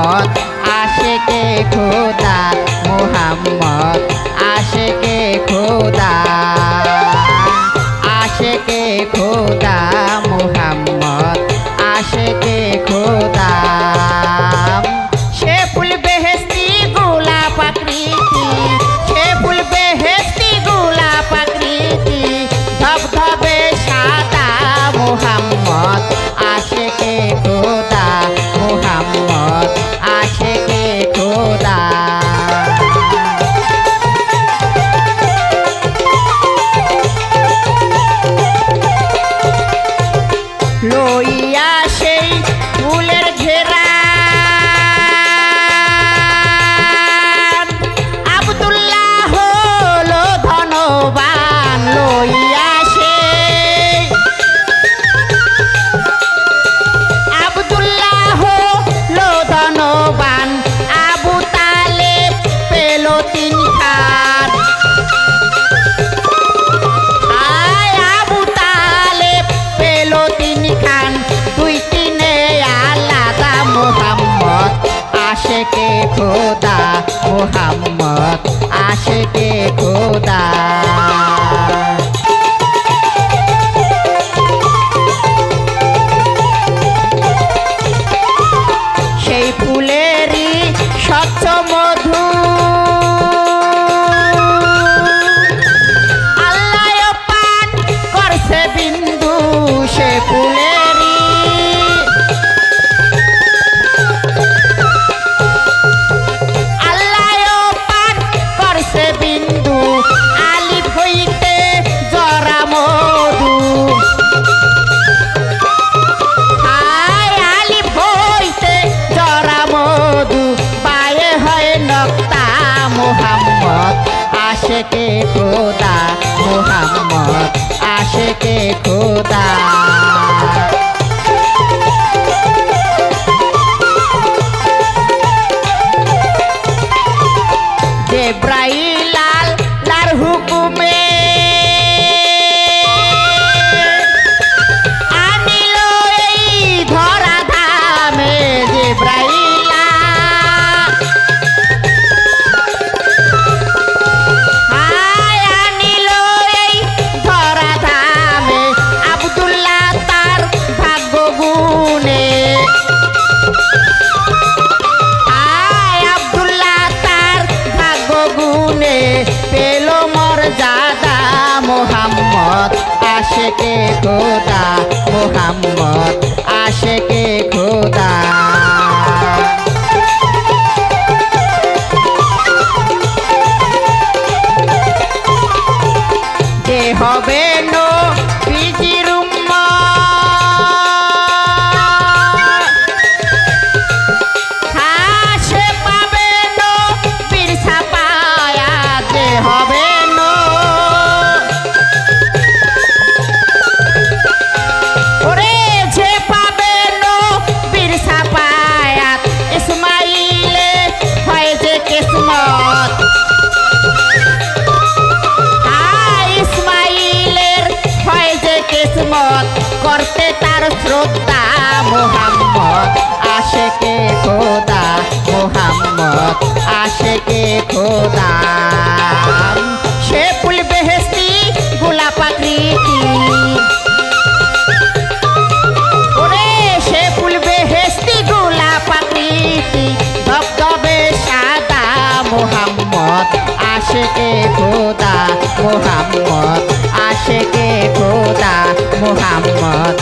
মোহাম্মদ আশেকে খোদা মোহাম্মদ আশেকে খোদা আশেকে খোদা মোহাম্মদ আশেকে খোদা সে ফুল বেহেশতি গোলাপ আকৃতি সে ফুল বেহেশতি গোলাপ আকৃতি ধবধবে সাদা মোহাম্মদ আশেকে খোদা মোহাম্মদ আশেকে খোদা লইয়া সেই ফুলের ঘেরা আব্দুল্লাহ হলো ধনবান লইয়া সেই আব্দুল্লাহ হলো ধনবান আবু তালেব পেল তিন খান আবু তালেব পেল তিন খান দুই তিনে আলাদা মোহাম্মদ আশেকে খোদা মোহাম্মদ আশেকে খোদা সেই ফুলেরই স্বচ্ছ মধু আল্লাহ পান করছে বিন্দু সে ফুলেরই আল্লাহ পান করছে বিন্দু আলিফ হইতে জরা মধু হায় আলিফ হইতে জরা মধু পায়ে হয় নক্তা মোহাম্মদ আশেকে খোদা মোহাম্মদ আশেকে খোদা জিবরাইল আল্লাহর হুকুমে আনিল এই ধরা ধামে জিবরাইল আনিল এই ধরা ধামে আব্দুল্লাহ তার ভাগ্য গুণে আব্দুল্লাহ তার ভাগ্য গুণে পেল মর্যাদা মোহাম্মদ আশেকে খোদা মোহাম্মদ আশেকে খোদা যে হবে নবীজির উম্মত সে পাবে নবীর ছাপায়াত যে হবে ওরে যে পাবে নবীর ছাপায়াত ইসমাইলে হয় যে কিসমত ইসমাইলের হয় যে কিসমত করতে তার শ্রদ্ধা মোহাম্মদ আশেকে খোদা মোহাম্মদ আশেকে খোদা সে ফুল বেহেশতি গোলাপ আকৃতি ওরে সে ফুল বেহেশতি গোলাপ আকৃতি ধবধবে সাদা মোহাম্মদ আশেকে খোদা মোহাম্মদ আশেকে খোদা মোহাম্মদ